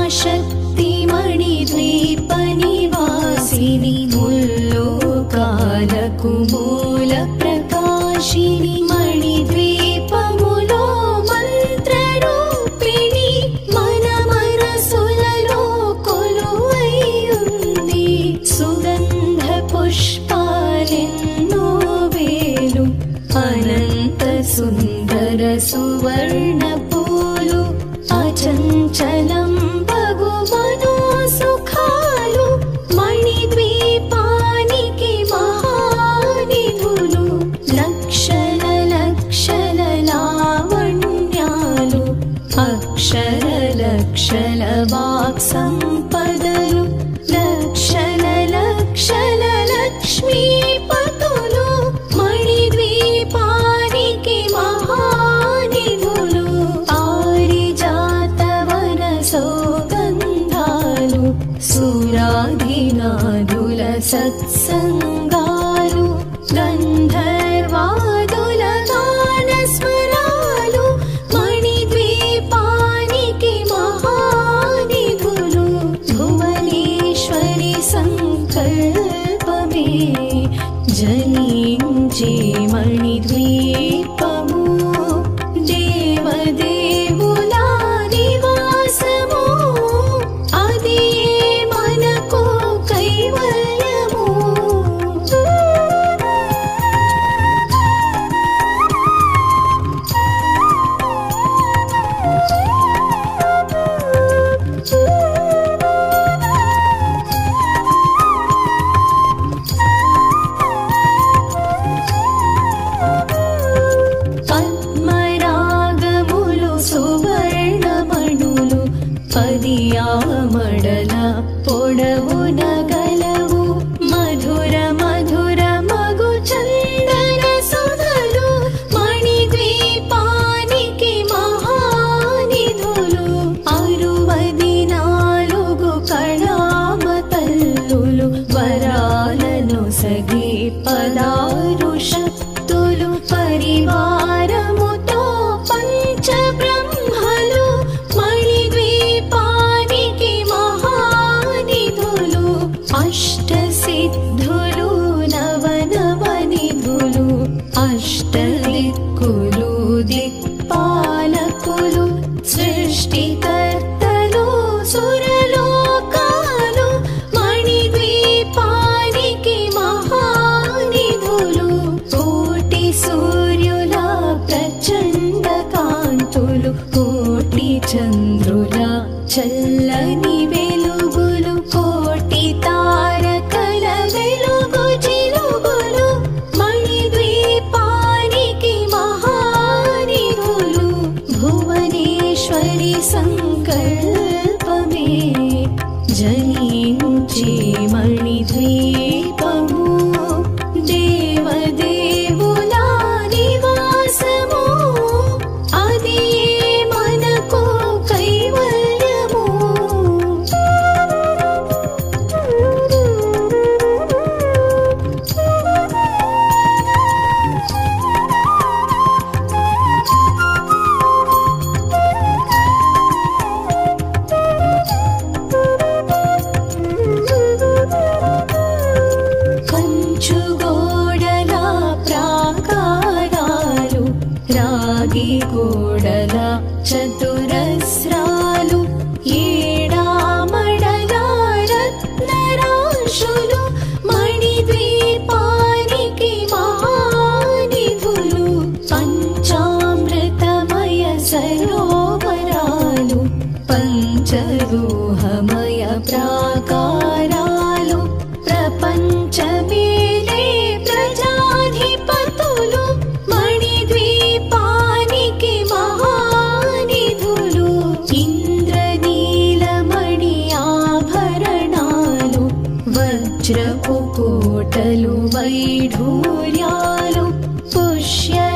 మహాశక్తిమణిద్వీపనివాసిని ముల్లోకాలకు మూల ప్రకాశిని మణిద్వీపములో మంత్రరూపిణి మన మనసులలో కొలువైయుంది. సుగంధ పుష్పాలెన్నో వేలు అనంత సుందర సువర్ణ పూలు అచంచలం బగు మనోసుఖాలు మణిద్వీపానికి మహానిధులు. లక్షల లక్షల లావణ్యాలు అక్షర లక్షల వాక్ సంపదలు లక్షల లక్షల లక్ష్మీపతులు మణిద్వీపానికి మహానిధులు. పారిజాతవన సౌగంధాలు సురాధినాదుల సత్సంగాలు గంధర్వాదుల గాన స్వరాలు మణిద్వీపానికి మహానిధులు. భువనేశ్వరి సంకల్పమే జనించే మణిద్వీపము దేవదేవుల నివాసము అది మనకు కైవల్యము. పద్మరాగములు సువర్ణమణులు పదియామడల పొడవున గలవు మధుర మధుర మగు చందన సుధలు మణిద్వీపానికి మహానిధులు. 64 కళామ తల్లులు వరాలను సగి 16 శక్తులు పరివారముతో పంచబ్రహ్మలు మణిద్వీపానికి మహానిధులు. అష్టసిద్ధులు నవనవనిధులు అష్టదిక్కులు దిక్పాలకులు సృష్టికర్తలు సురలోకాలు మణిద్వీపానికి మహానిధులు. కోటి సూర్యుల ప్రచండ కాంతులు కోటి చంద్రుల చల్లని వెలుగులు కోటి తారకల వెలుగు చిలుగులు మణిద్వీపానికి మహానిధులు. భువనేశ్వరి సంకల్పమే జనించే మణిద్వీపము దేవదేవుల నివాసము అది మనకు కైవల్యము. కంచుగోడల ప్రాకారాలు రాగి గోడల చతురస్రాలు ఏడామడల రత్నరాశులు మణిద్వీపానికి మహానిధులు. పంచామృతమయ సరోవరాలు పంచరూహమయ ప్రాకారాలు ప్రపంచమేలే ప్రజాధిపతులు మణిద్వీపానికి మహానిధులు. ఇంద్రనీలమణి ఆభరణాలు వజ్రపు కోటలు వైఢూర్యాలు పుష్యరాగమణి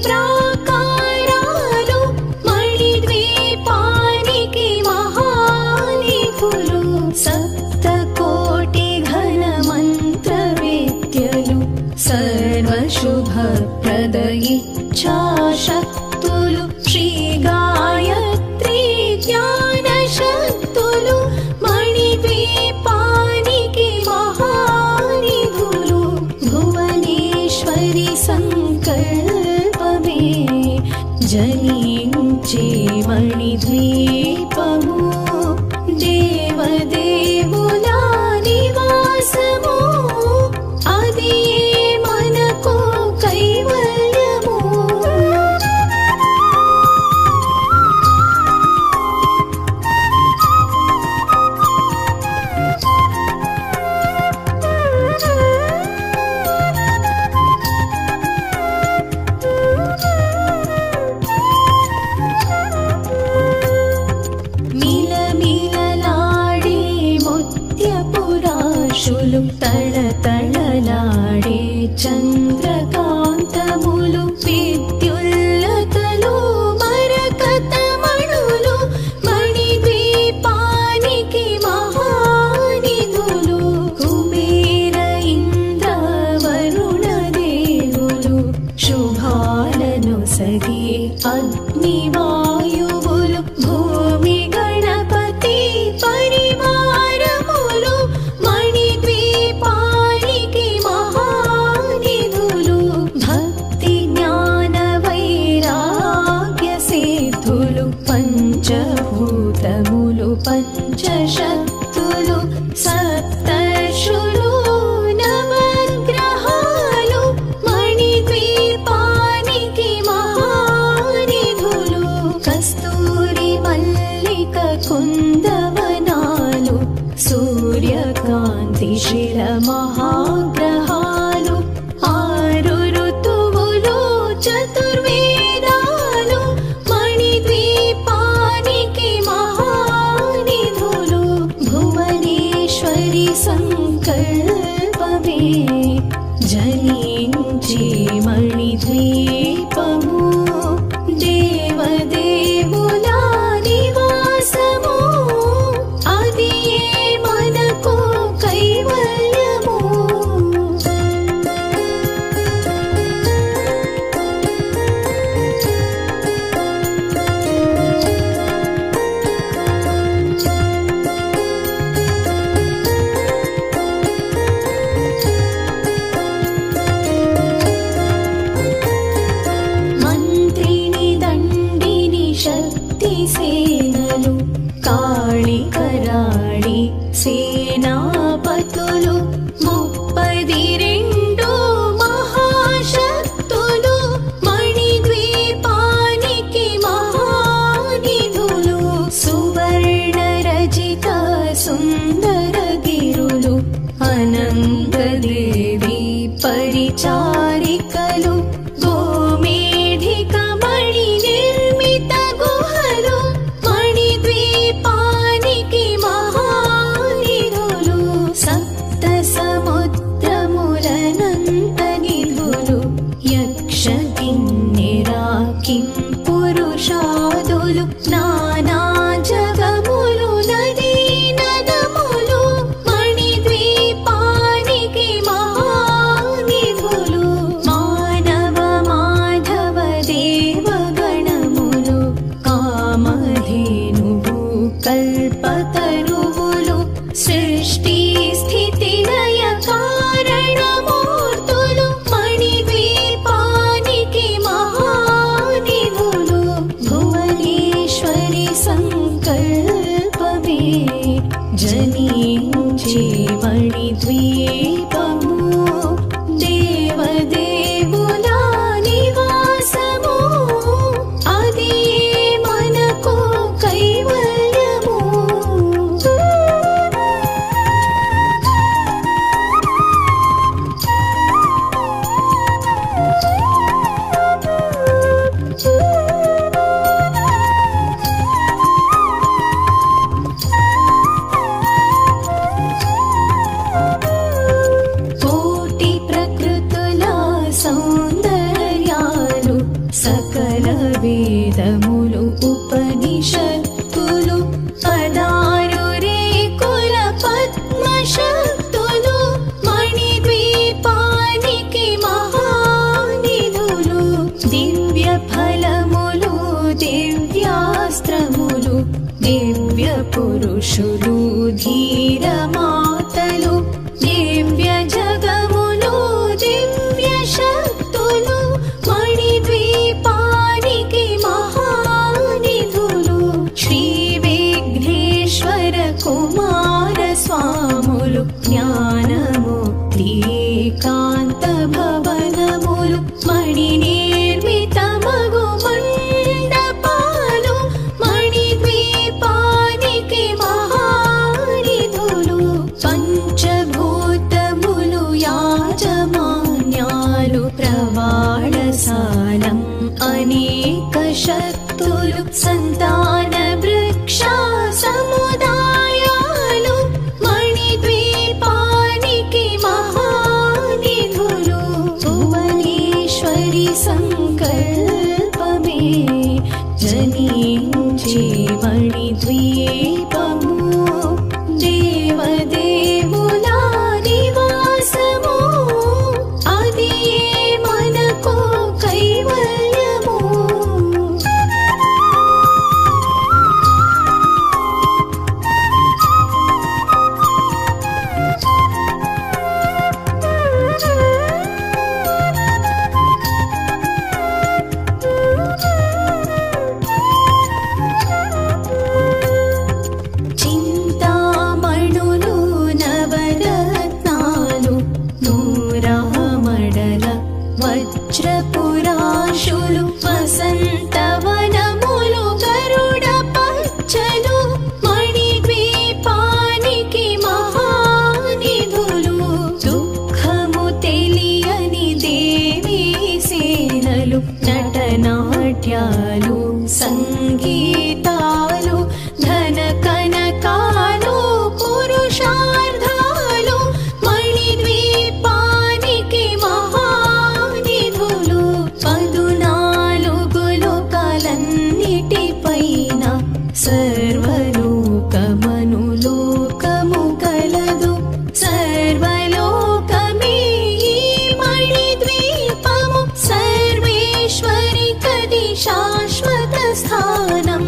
ప్రాకారాలు మణిద్వీపానికి మహానిధులు. సప్తకోటి ఘన మంత్ర విద్యలు సర్వశుభప్రద ఇచ్ఛాశక్తులు శ్రీ గాయత్రీ జ్ఞాన జనించే మణిద్వీపము దేవదేవుల నివాసము అది మనకు కైవల్యము తళతళలాడే చంద్రకాంతములు విద్యుల్లతలు మరకతమణులు మణిద్వీపానికి మహానిధులు కుబేర ఇంద్ర వరుణ దేవులు శుభాలను సగి అగ్నివాయువులు భూమి గణపతి పరివారములు మణిద్వీపానికి మహానిధులు భక్తి జ్ఞాన వైరాగ్య సిద్ధులు పంచభూతములు పంచశక్తులు సప్తర్షులు నవగ్రహాలు మణిద్వీపానికి మహానిధులు కస్తూరి మల్లిక కుందవనాలు సూర్యకాంతి శిల మహాగ్రహాలు ఆరు ఋతువులు చతుర్వేదాలు మణిద్వీపానికి మహానిధులు భువనేశ్వరి సంకల్పమే జనించే మణిద్వీపము దేవదేవుల నివాసము అది మనకు కైవల్యము మంత్రిని దండిని శక్తి సేనలు కాళి కరాళి సేనాపతులు 32 మహాశక్తులు మణిద్వీపానికి మహానిధులు సువర్ణ రజిత సుందర గిరులు అనంతదేవి పరిచారికలు గోమేధిక మణి నిర్మిత గుహలు మణిద్వీపానికి మహానిధులు సప్త సముద్రములనంత నిధులు యక్ష కిన్నెరా కిం పురుషాదులు నానా జగములు నదీ నదములు మణిద్వీపానికి మహానిధులు మానవ మాధవ దేవగణములు కామధేనువు కల్పతరువులు సృష్టి స్థితి లయ కారణమూర్తులు మణిద్వీపానికి మహానిధులు భువనేశ్వరి సంకల్పమే జనించే మణిద్వీపము దేవదేవుల నివాసము అది మనకు కైవల్యము కోటి ప్రకృతుల సౌందర్యాలు సకల వేదములు ఉపనిషత్తులు 16 రేకుల పద్మశక్తులు మణిద్వీపానికి మహానిధులు దివ్య ఫలములు దివ్యాస్త్రములు దివ్య పురుషులు ధీర మాతలు దివ్య జగములు దివ్య శక్తులు మణిద్వీపానికి మహా సంతాన వృక్ష సముదాయాలు మణిద్వీపానికి మహానిధులు భువనేశ్వరి సంకల్పమే జనించే మణిద్వీపము దేవదేవుల నివాసము అది మనకు కైవల్యము చింతామణులు నవరత్నాలు నూరామడల వజ్రపురాశులు వసంతవనములు గరుడ పచ్చలు మణిద్వీపానికి మహానిధులు దుఃఖము తెలియని దేవీ సేనలు నటనాట్యాలు సంగీతాలు ధన కనకాలు పురుషార్థాలు మణిద్వీపానికి మహానిధులు 14 లోకాలన్నిటిపైన సర్వలోకమనులోకము కలదు సర్వలోకమే ఈ మణిద్వీపము సర్వేశ్వరి కది శాశ్వత స్థానం